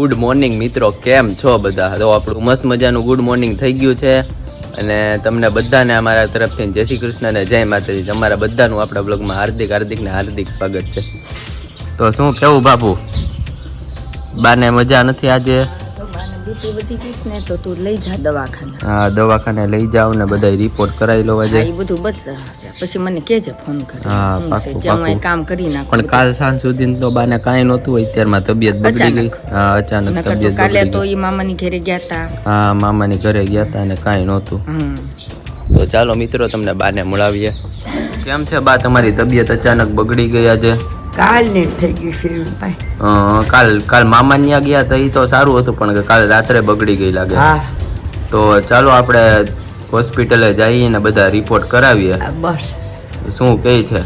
Good morning મિત્રો, કેમ છો બધા? તો આપણું મસ્ત મજાનું ગુડ મોર્નિંગ થઈ ગયું છે અને તમને બધાને અમારા તરફથી જય શ્રી કૃષ્ણ અને જય માતાજી. તમારા બધાનું આપણા બ્લોગમાં હાર્દિક સ્વાગત છે. તો શું કેવું બાપુ, બાને મજા નથી આજે? તો તું લઈ જા દવાખાને. હા, દવાખાને લઈ જાવ ને બધા રિપોર્ટ કરાવી લો આજે. એ બધું બદલા પછી મને કેજે ફોન કરી. હા, પાકું પાકું કામ કરી નાખ. પણ કાલ સાંજ સુધી તો બાને કાંઈ નહોતું, અત્યારમાં તબિયત બગડી ગઈ. હા, અચાનક તબિયત કાલે બગડી તો ગઈ. એ મામાની ઘરે ગયા તા. હા, મામાની ઘરે ગયા હતા અને કાંઈ નહોતું. તો ચાલો મિત્રો તમને બાને મળાવીએ. કેમ છે બા, તમારી તબિયત અચાનક બગડી ગઈ આજે? કાલ ને થઈ ગયું છે. કાલ મામા ત્યાં ગયા હતા, એ તો સારું હતું, પણ કાલ રાત્રે બગડી ગઈ લાગે. તો ચાલો આપણે હોસ્પિટલે જઈએ ને બધા રિપોર્ટ કરાવીએ. બસ શું કહે છે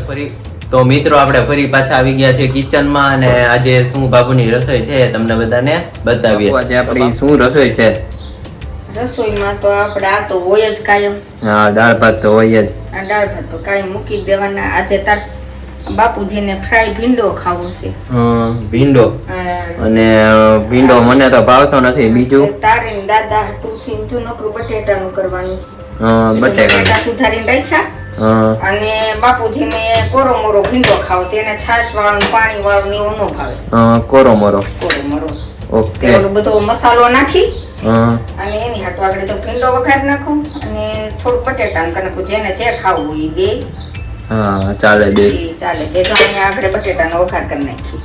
ફરી. તો મિત્રો આપણે ફરી પાછા આવી ગયા છે કિચનમાં અને આજે શું બાબુની રસોઈ છે તમને બધાને બતાવીએ. આજે આપણી શું રસોઈ છે? રસોઈમાં તો આપણે આ તો હોય જ કાયમ. હા, દાળ ભાત તો હોય જ. આ દાળ ભાત તો કાયમ મૂકી દેવાના. આજે તાર બાપુજીને ફ્રાય ભીંડો ખાવો છે. ભીંડો અને ભીંડો મને તો ભાવતો નથી. બીજું તારે દાદા તુલસી તું નકરું બટેટાનું કરવાનું. બટેકા સુધારીને રાખ્યા અને બાપુજીને કોરો મોરો ભીંડો ખાવો છે. એને છાશ વાળું પાણી વાળું એવું ન ભાવે. કોરો મોરો. ઓકે. બધો મસાલો નાખી અને એની હાટુ આગળ તો ભીંડો વઘાર નાખું અને થોડું બટેટાનું કરી નાખું. જેને જે ખાવું એ બે. હા, ચાલે બે. ચાલે બે. તો અહીંયા આગળ બટેટાનો વઘાર કરી નાખી.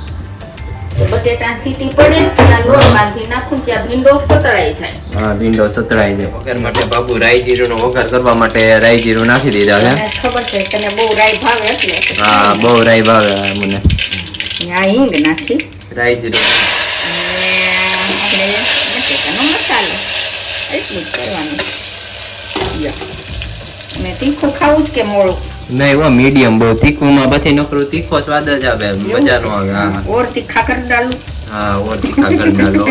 બટેટા સીટી પડે ત્યાં લોટ બાંધી નાખું ત્યાં ભીંડો સતળાઈ જાય. હા, ભીંડો સતળાઈ જાય. વઘાર માટે બાબુ રાઈ જીરુંનો વઘાર કરવા માટે રાઈ જીરું નાખી દીધા છે. ખબર છે તને બહુ રાઈ ભાવે એટલે. હા, બહુ રાઈ ભાવે મને. આ હિંગ નાખી રાઈ જીરું અને આપણે બટેટાનો મસાલો એટલું જ કરવાનું. અને તીખું ખાવું જ કે મોળું? નહીં, હો મીડિયમ. બહુ તીખું માં પછી નકરું તીખો સ્વાદ જ આવે, મજા નો આવે. હા, ઓર તીખા કરી ડાલું. હા, ઓર તીખા કરી ડાલો.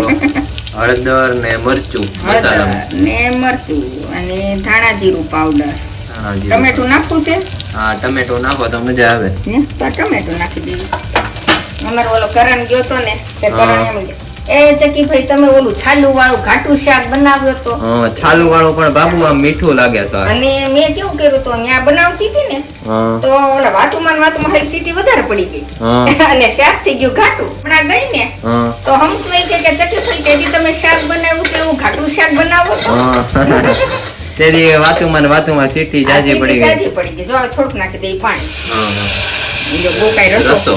હળદર ને મરચું મસાલા ને મરચું અને ધાણા જીરું પાવડર. હા, ટમેટું નાખવું છે? હા, ટમેટો નાખો તો મજા આવે. તો ટમેટું નાખી દીધું. અમારો ઓલો કરણ ગયો તો ને તે કરણ એમ એ ચકીભાઈ તમે ઓલું છાલું વાળું ઘાટું શાક બનાવ્યો તો. છાલું વાળું પણ બાબુ આમ મીઠું લાગે તો. અને મેં કેવું કર્યું તો ત્યાં બનાવતી હતી ને તો ઓલા વાતુમાં હારી સીટી વધારે પડી ગઈ અને શાક થઈ ગયું ઘાટું. હમણાં ગઈ ને તો હમ નહીં કે ચકીભાઈ તેથી તમે શાક બનાવ્યું કે એવું ઘાટું શાક બનાવો તો તેરી વાતુમાં સીટી જાજી પડી ગઈ. જો હવે થોડુંક નાખી દઈ પાણી. જો બહુ કઈ રસો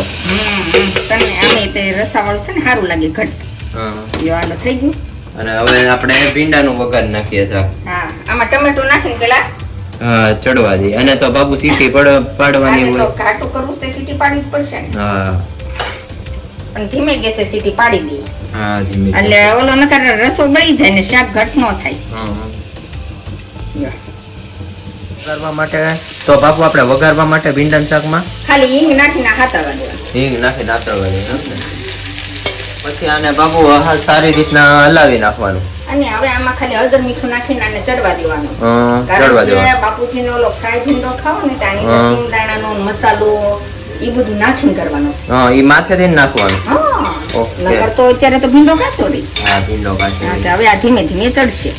તને આમે તે રસા વાળું છે ને સારું લાગે ઘટ. થઈ ગયું. અને હવે આપણે ભીંડાનું વઘાર નાખીએ છીએ. હા, આમાં ટમેટો નાખીને પેલા ચડવા દઈએ. અને તો બાબુ સીટી પાડવાની હોય. ઘાટું કરવું તે સીટી પાડવી જ પડશે ને. હા, પણ ધીમે ગેસે સીટી પાડી દઈએ. હા, ધીમે. એટલે ઓલો નકર રસો બળી જાય ને શાક ઘટ ન થાય. વઘારવા માટે તો બાપુ આપણે વઘારવા માટે ભીંડાના શાકમાં ખાલી હિંગ નાખીને હાથળવા દેવાનું. હિંગ નાખીને હાથળવા દેવાનું. પછી આને બાબુ સારી રીતના હલાવી નાખવાનું. અને હવે આમાં ખાલી હળદર મીઠું નાખીને આને ચડવા દેવાનું. ચડવા દેવાનું. બાપુજીનો ઓલો ફ્રાય ભીંડો ખાવો ને તાની સિંગદાણાનો મસાલો ઈ બધું નાખીને કરવાનું. હા, ઈ માથેથી નાખવાનું. હા, ઓકે. નકર તો અત્યારે તો ભીંડો કાચો રહી. હા, ભીંડો કાચો. હવે આ ધીમે ધીમે ચડશે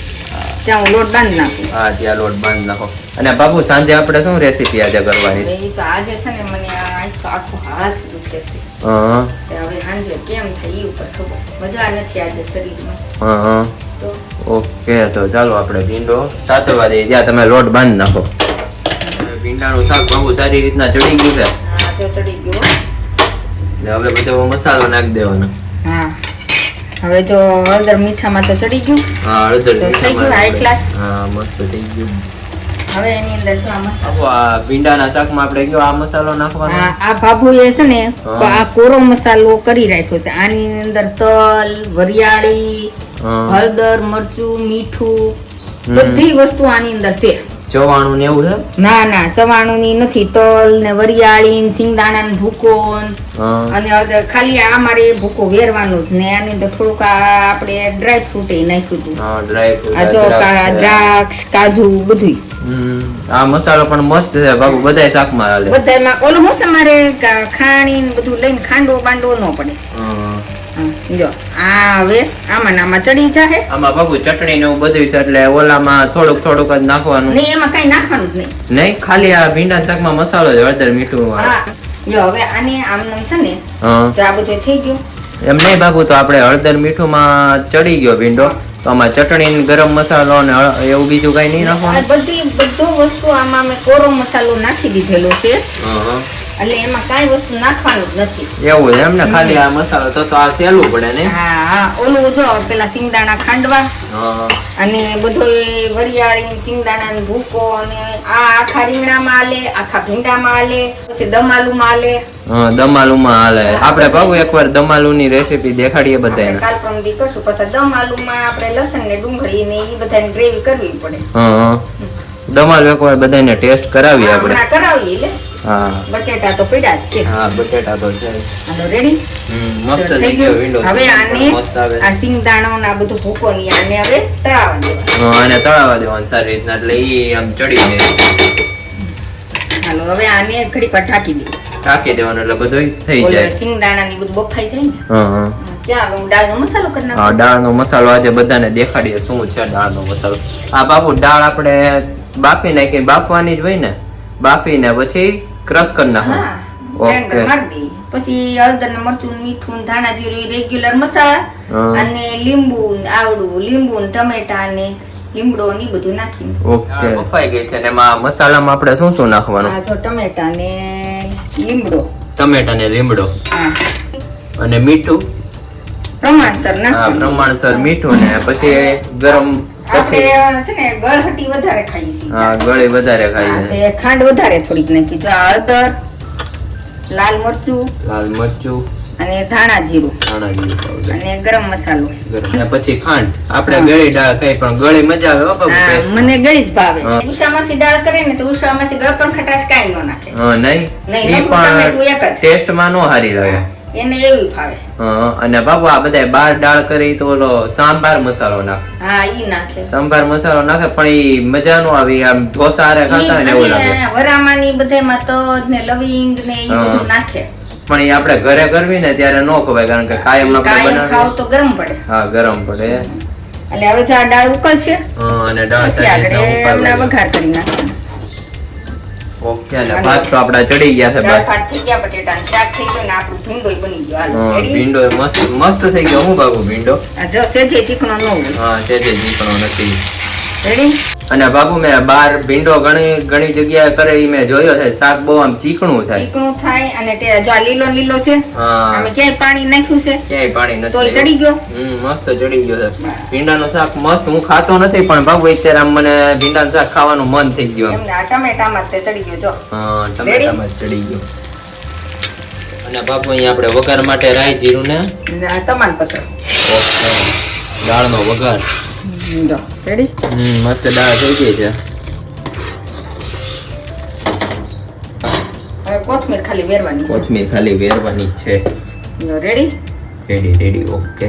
ત્યાં હું લોટ બાંધી નાખું. હા, ત્યાં લોટ બાંધી નાખો. અને બાબુ સાંજે આપણે શું રેસીપી આજે કરવાની? એ તો આજે છે ને મને આખો હાથ દુખે છે. હવે સાંજે કેમ થાય એ ઉપર ખબર. મજા નથી આજે શરીરમાં. તો ઓકે, તો ચાલો આપણે ભીંડો સાતરવા દઈએ. ત્યાં તમે લોટ બાંધી નાખો. ભીંડાનું શાક બાબુ સારી રીતના ચડી ગયું છે. હા, તો ચડી ગયું. ને હવે બધો મસાલો નાખી દેવાનો. હા, હવે જો હળદર મીઠામાં તો ચડી ગયું. હા, હળદર થઈ ગયું હાઈ ક્લાસ. હા, મસ્ત થઈ ગયું. હવે એની અંદર જો આ મસાલો, આ ભીંડાના શાકમાં આપણે કયો આ મસાલો નાખવાનો. આ બાબુએ છે ને આ કોરો મસાલો કરી રાખ્યો છે. આની અંદર તલ, વરિયાળી, હળદર, મરચું, મીઠું બધી વસ્તુ આની અંદર છે. ચવાણું ને એવું છે? ના, ચવાણું ની નથી. તલ ને વરિયાળી ને સિંગદાણા ને ભૂકો અને ખાલી આ મારે ભૂકો વેરવાનું જ ને આની અંદર થોડુંક આપણે ડ્રાય ફ્રૂટ નાખ્યું હતું. દ્રાક્ષ, કાજુ બધું. આ મસાલો પણ મસ્ત છે બાબુ, બધાય શાકમાં હાલે. બધામાં ઓલું હશે મારે ખાણી ને બધું લઈને ખાંડવો બાંડવો ન પડે. જો આ હવે આમાં ને આમાં ચડી જાહે. આમાં બાબુ ચટણી ને એવું બધું છે એટલે ઓલામાં થોડુંક થોડુંક જ નાખવાનું. નહીં એમાં કઈ નાખવાનું જ નહીં. નહીં, ખાલી આ ભીંડા શાકમાં મસાલો જ, હળદર મીઠું. હા જો હવે આને આમ નામ છે ને હા તો આ બધું થઈ ગયું. એમ નહીં બાબુ, તો આપણે હળદર મીઠું માં ચડી ગયો ભીંડો, તો આમાં ચટણી ને ગરમ મસાલો ને એવું બીજું કઈ નહીં આ નાખવાનું. બધું વસ્તુ આમાં મેં કોરો મસાલો નાખી દીધેલો છે એટલે એમાં કાંઈ વસ્તુ નાખવાનું જ નથી. એવું છે એમ ને, ખાલી આ મસાલો તો આ સહેલું પડે ને. હા ઓલું જો પેલા સિંગદાણા ખાંડવા અને બધું વરિયાળી સિંગદાણા ભૂકો અને આ આખા રીંગણામાં આલે, આખા ભીંડામાં આલે, પછી દમાલુમાં આલે. દમાલુમાં હાલે. આપણે બાબુ એકવાર દમાલુ ની રેસીપી દેખાડીએ બધાને. કાલ પરમ દી કરશું. પછી દમાલુમાં આપણે લસણ ને ડુંગળી ને એ બધાની ગ્રેવી કરવી પડે. દમાલુ એકવાર બધાને ટેસ્ટ કરાવીએ આપણે. કરાવીએ એટલે હા બટેટા તો પડ્યા જ છે. હા બટેટા તો છે. હાલો રેડી. મસ્ત થઈ થઈ ગયો વિન્ડો. હવે આને આ સિંગદાણો ને આ બધું ભૂકો ની આને હવે તળાવવા દેવાનું. આને તળાવવા દેવાનું સારી રીતના, એટલે ઈ આમ ચડી જાય. હાલો હવે આને ઘડી પર ઢાંકી દે. ઢાંકી દેવાનું એટલે બધું થઈ જાય. સિંગદાણા ની બધું બફાઈ જાય ને. ચાલો હું દાળનો મસાલો કરી નાખું. હા દાળનો મસાલો આજે બધાને દેખાડીએ શું છે દાળનો મસાલો. આ બાપુ દાળ આપણે બાફી નાખી, બાફવાની જ હોય ને, બાફીને પછી ક્રશ કરી નાખવાનું. બ્લેન્ડર મારી દઈએ. પછી હળદર ને મરચું મીઠું ધાણા જીરું રેગ્યુલર મસાલા અને લીંબુ આવડું લીંબુ ને ટમેટા ને લીમડો ને બધું નાખીને ઓકે બફાઈ ગઈ છે. ને એમાં મસાલામાં આપણે શું શું નાખવાનું? આ તો ટમેટા ને લીમડો, ટમેટા ને લીમડો અને મીઠું પ્રમાણસર નાખવાનું. પ્રમાણસર મીઠું ને પછી ગરમ. આપણે છે ને ગળહટી વધારે ખાઈએ છીએ. હા ગળી વધારે ખાઈએ. તે ખાંડ વધારે થોડીક નાખી. જો હળદર, લાલ મરચું અને ધાણા જીરું પાવડર અને ગરમ મસાલો અને પછી ખાંડ. આપણે ગળી દાળ ખાઈ પણ ગળી મજા આવે હો બાબુ. મને ગળી જ ભાવે. ઉષામાસી દાળ કરે ને તો ઉષામાસી ગળપણ ખટાશ કાઈ ન નાખે. નહીં ઈ પણ ટેસ્ટ માં નો હારી રહે. એને એવું ભાવે. અને બાબુ આ બધા બાર દાળ કરી તો ઓલો સાંભાર મસાલો નાખે. હા ઈ નાખે. સાંભાર મસાલો નાખે પણ ઈ મજા નો આવી. આમ ઢોસા હારે ખાતા હોય ને એવું લાગે. વરામાની બધામાં તજ ને લવિંગ ને ઈ બધું નાખે. પણ ઈ આપણે ઘરે કરવી ને ત્યારે નો ખવાય, કારણ કે કાયમ આપણે બનાવીએ ખાવ તો ગરમ પડે. હા ગરમ પડે. એટલે હવે જો આ દાળ ઉકળશે અને દાળ પછી આપણે વઘાર કરી નાખવાનું. ઓકે ને ભાત તો આપડા ચડી ગયા છે. ભાત થઈ ગયા, બટેટાનું શાક થઈ ગયું ને આપણું ભીંડોય બની ગયો. હાલો રેડી. ભીંડો મસ્ત થઈ ગયો. હું બાબુ ભીંડો આ જો સેજે ચીકણો ન હોય. હા સેજે ચીકણો નથી. રેડી. અને બાબુ મેં બાર ભીંડો ઘણી જગ્યાએ કરે ઈ મેં જોયો છે. શાક બહુ આમ ચીકણું થાય અને તે જો આ લીલો છે. અમે ક્યાંય પાણી નાખ્યું છે? ક્યાંય પાણી નથી. તોય ચડી ગયો. મસ્ત ચડી ગયો છે. ભીંડાનું શાક મસ્ત. હું ખાતો નથી પણ બાબુ અત્યારે આમ મને ભીંડાનું શાક ખાવાનું મન થઈ ગયું. એમને આ ટમેટામાં જ ચડી ગયો જો. હા ટમેટામાં ચડી ગયો. અને બાબુ અહીંયા આપણે વઘાર માટે રાઈ જીરું ને તમાલપત્ર દાળનો વઘાર. રેડી. મસ્ત દાળ થઈ ગઈ છે. હવે કોથમીર ખાલી વેરવાની છે. રેડી. ઓકે.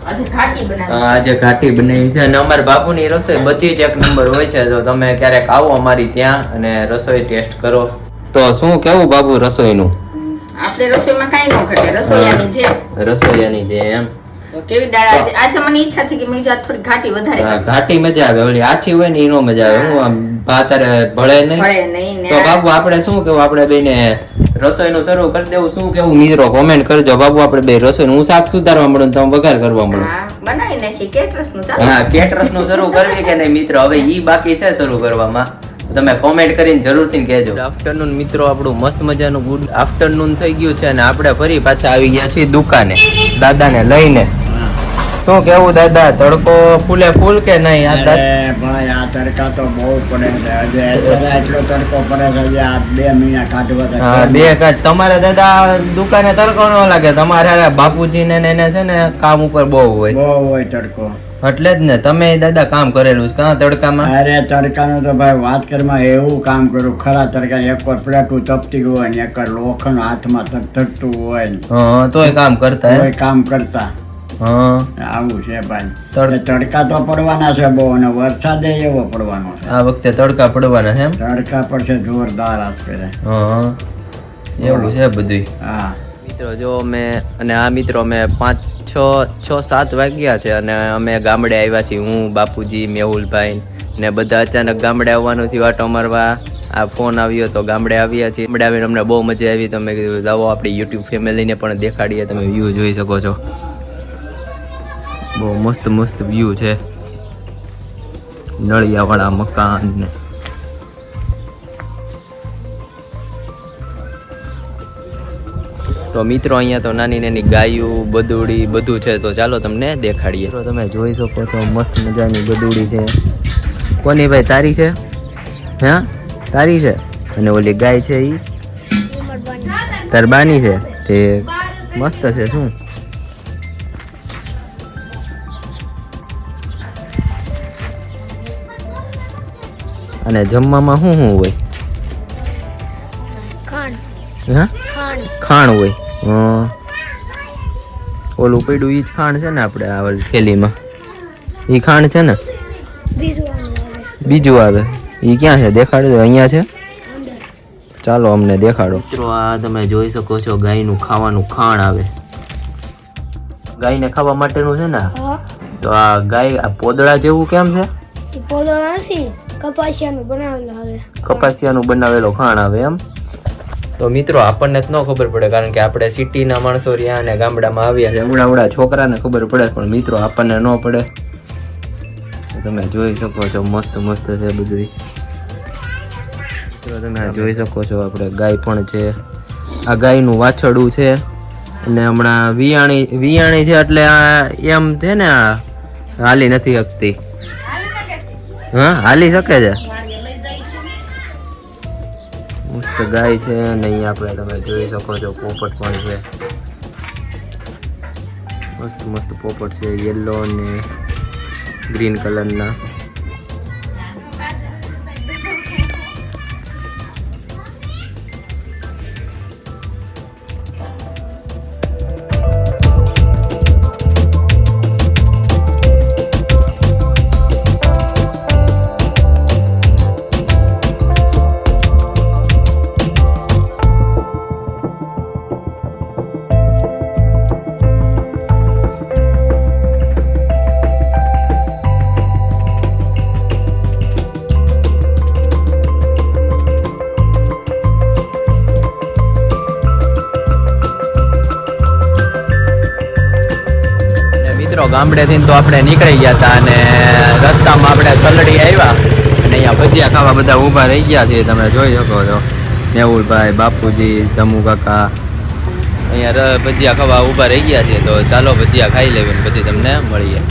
આજે ઘાટી બનાવી છે. અને અમારા બાપુની રસોઈ બધી જ એક નંબર હોય છે. જો તમે ક્યારેક આવો અમારી ત્યાં અને રસોઈ ટેસ્ટ કરો તો શું કેવું બાબુ રસોઈનું? આપણે રસોઈમાં કાઈ ન ઘટે. રસોઈયાની જે એમ કેવી દાળ આજે મને ઈચ્છા થઈ કે મેં થોડી ઘાટી વધારે. ઘાટી મજા આવે. ઓલી આછી હોય ને ઈનો મજા આવે. હું આમ ભાતારે ભળે નહીં. તો બાબુ આપણે શું કેવું, આપણે બેને રસોઈનું શરૂ કરી દેવું? શું કેવું મિત્રો કોમેન્ટ કરજો. બાબુ આપણે બે રસોઈનું, હું શાક સુધારવા મળું તમે વઘાર કરવા મળું. બનાવી નાખી કેટરસનું. હા કેટરસનું શરૂ કરવી કે નહીં મિત્રો? હવે ઈ બાકી છે શરૂ કરવામાં. તમે કોમેન્ટ કરીને જરૂરથી કહેજો. ગુડ આફ્ટરનૂન મિત્રો. આપણું મસ્ત મજાનું ગુડ આફ્ટરનૂન થઈ ગયું છે અને આપણે ફરી પાછા આવી ગયા છીએ દુકાને દાદાને લઈને. શું કેવું દાદા, તડકો ફૂલે ફૂલ કે નહીં? ભાઈ આ તડકા તો બહુ પડે છે. એટલો તડકો પડે છે આ 2 મહિના કાઢવા. હા 2 કાઢ. તમારે દાદા દુકાને તડકો ન લાગે? તમારે બાપુજી ને એને છે ને કામ ઉપર બહુ હોય તડકો. એટલે જ ને તમે દાદા કામ કરેલું છે તડકામાં? અરે તડકાનું તો ભાઈ વાત કરવામાં એવું કામ કરું. ખરા તડકા એક વાર પ્લેટું તપતી હોય ને એક વાર લોખંડ હાથમાં તકતું હોય તોય કામ કરતા. આવું છે ભાઈ. તડકા તો પડવાના છે બહુ અને વરસાદ એવો પડવાનો છે. આ વખતે તડકા પડવાના છે એમ? તડકા પડશે જોરદાર. આ ફેરે એવું છે બધું. હા મિત્રો જો અમે અને આ મિત્રો અમે 5-6-7 વાગ્યા છે અને અમે ગામડે આવ્યા છીએ. હું, બાપુજી, મેહુલભાઈ ને બધા અચાનક ગામડે આવવાનું થયું આટો મારવા. આ ફોન આવ્યો તો ગામડે આવ્યા છીએ. ગામડે આવીને અમને બહુ મજા આવી. તમે કીધું લાવો આપણી યુટ્યુબ ફેમિલીને પણ દેખાડીએ. તમે વ્યૂ જોઈ શકો છો, બહુ મસ્ત મસ્ત વ્યૂ છે. નળિયાવાળા મકાન ને તો મિત્રો અહીંયા તો નાની નાની ગાયું, બદુડી બધું છે. તો ચાલો તમને દેખાડીએ. તો તમે જોઈ શકો છો મસ્ત મજાની બદુડી છે. કોની ભાઈ? તારી છે? હા તારી છે. અને ઓલી ગાય છે ઈ તરબાની છે. તે મસ્ત છે. શું અને જમવામાં શું શું હોય? હા ખાણ હોય. ઓલું પડ્યું ઈ જ ખાણ છે ને આપણે આ થેલીમાં? ઈ ખાણ છે ને? બીજું આવે ઈ ક્યાં છે? દેખાડો. અહીંયા છે. ચાલો અમને દેખાડો. મિત્રો આ તમે જોઈ શકો છો ગાયનું ખાવાનું ખાણ આવે. ગાયને ખાવા માટેનું છે ને. તો આ ગાય આ પોદળા જેવું કેમ છે? કપાસિયાનું બનાવેલો ખાણ આવે એમ. તો મિત્રો આપણને જ ન ખબર પડે કારણ કે આપણે સિટીના માણસો રહ્યા અને ગામડામાં આવ્યા છે. હમણાં છોકરાને ખબર પડે પણ મિત્રો આપણને ન પડે. તમે જોઈ શકો છો મસ્ત મસ્ત છે બધું. તમે જોઈ શકો છો આપણે ગાય પણ છે. આ ગાયનું વાછરડું છે અને હમણાં વિયાણી છે એટલે આ એમ છે ને આ હાલી નથી શકતી. હા હાલી શકે છે. મસ્ત ગાય છે અને અહીંયા આપણે તમે જોઈ શકો છો પોપટ પણ છે. મસ્ત મસ્ત પોપટ છે યલો અને ગ્રીન કલરના. ગામડેથી તો આપણે નીકળી ગયા હતા અને રસ્તામાં આપણે સલડી આવ્યા અને અહીંયા ભજીયા ખાવા બધા ઊભા રહી ગયા છે. તમે જોઈ શકો છો મેહુલભાઈ, બાપુજી, ધમુ કાકા અહીંયા ભજીયા ખાવા ઊભા રહી ગયા છે. તો ચાલો ભજીયા ખાઈ લેવી ને પછી તમને મળીએ.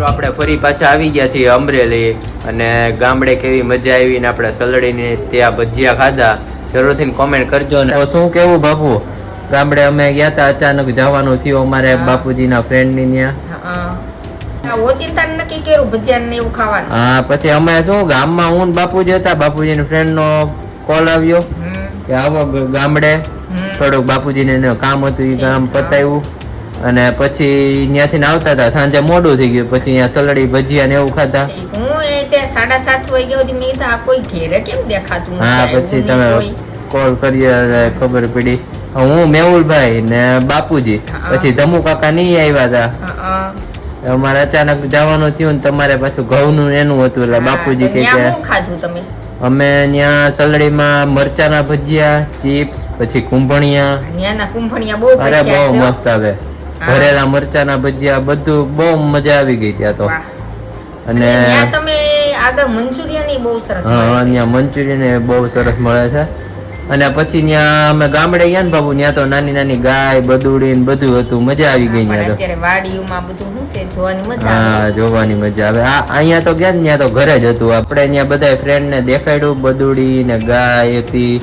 આપણે ફરી પાછા આવી ગયા છીએ અમરેલી અને ગામડે કેવી મજા આવી ને આપણે સલડીને ત્યાં ભજીયા ખાધા. જરૂરથી કોમેન્ટ કરજો ને શું કેવું બાપુ. ગામડે અમે ગયા હતા અચાનક જવાનું થયું અમારે બાપુજીના ફ્રેન્ડની ત્યાં. ઓચિંતા નક્કી કર્યું ભજીયા ને એવું ખાવાનું. હા પછી અમે શું ગામમાં હું બાપુજી હતા. બાપુજીના ફ્રેન્ડ નો કોલ આવ્યો કે આવો ગામડે થોડુંક બાપુજીને કામ હતું એ કામ પતાવ્યું અને પછી ત્યાંથી આવતા હતા સાંજે મોડું થઈ ગયું. પછી અહીંયા સલડી ભજીયા ને એવું ખાધા. હું એ ત્યાં 7:30 વાગ્યા સુધી મેં કીધું આ કોઈ ઘેરે કેમ દેખાતું. હા પછી તમે કોલ કર્યો ખબર પડી. હું મેહુલભાઈ ને બાપુજી પછી ધમુ કાકા નહીં આવ્યા હતા. અમારે અચાનક જવાનું થયું ને તમારે પાછું ઘઉંનું એનું હતું એટલે બાપુજી કે ખાધું તમે? અમે ત્યાં સલડીમાં મરચાના ભજીયા, ચિપ્સ, પછી કુંભણિયા. ત્યાંના કુંભણિયા બહુ અરે બહુ મસ્ત આવે. ભરેલા મરચાના ભજીયા બધું બહુ મજા આવી ગઈ ત્યાં તો. અને તમે આગળ મંચુરિયન બહુ સરસ. હા ત્યાં મંચુરિયન બહુ સરસ મળે છે. અને પછી ત્યાં અમે ગામડે ગયા ને બાબુ, ત્યાં તો નાની નાની ગાય બદુડી ને બધું હતું, મજા આવી ગઈ પણ ત્યાં તો. અત્યારે વાડીઓમાં બધું શું છે જોવાની મજા આવે. હા, જોવાની મજા આવે. અહીંયા તો ગયા ને ત્યાં તો ઘરે જ હતું. આપણે ત્યાં બધા ફ્રેન્ડ ને દેખાડ્યું, બદુડી ને ગાય હતી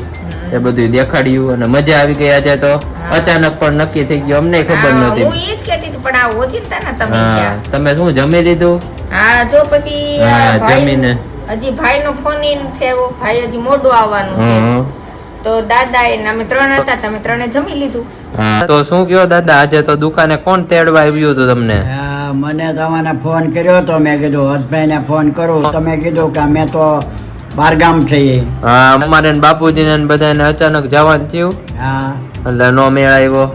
એ બધું દેખાડ્યું અને મજા આવી ગઈ. આજે તો અચાનક પણ નક્કી થઈ ગયું, અમને ખબર હું નહોતી. એ જ કહેતી હતી પણ આ ઓચિંતા ના તમે હા, ગયા. તમે શું જમી લીધું? હા જો પછી આ હા, ભાઈ- જમીને. હજી ભાઈ નો ફોન ઇન થયો, ભાઈ હજી મોડું આવવાનું છે. હમ. તો દાદા એ અમે 3 હતા, તમે 3 જમી લીધું. હા, તો શું કયો દાદા, આજે તો દુકાને કોણ તેડવા આવ્યું હતું તમને? મને તમને ફોન કર્યો તો, મેં કીધું હરભાઈ ને ફોન કરું. તમે કીધું કે અમે તો બારગામ છીએ. હા, અમારે બાપુજી ને બધાને અચાનક જવાનું થયું હા એટલે નો મેળ આવ્યો.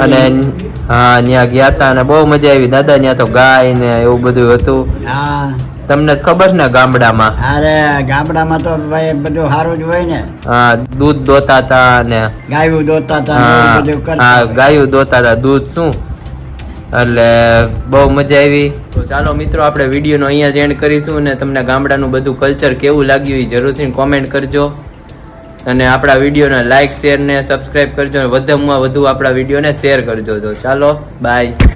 અને હા, ત્યાં ગયા હતા અને બહુ મજા આવી દાદા. ત્યાં તો ગાય ને એવું બધું હતું. હા તમને ખબર ને ગામડામાં? અરે ગામડામાં તો ભાઈ બધું સારું જ હોય ને. હા, દૂધ દોતા હતા ને ગાયું દોતા હતા ને હા, એવું બધું કરતા. હા, ગાયું દોતા હતા, દૂધ શું. એટલે બહુ મજા આવી. તો ચાલો મિત્રો, આપણે વિડીયોનો અહીંયા જ એન્ડ કરીશું અને તમને ગામડાનું બધું કલ્ચર કેવું લાગ્યું એ જરૂરથી કોમેન્ટ કરજો અને આપણા વિડીયોને લાઈક શેર ને સબસ્ક્રાઇબ કરજો અને વધુમાં વધુ આપણા વિડીયોને શેર કરજો. તો ચાલો, બાય.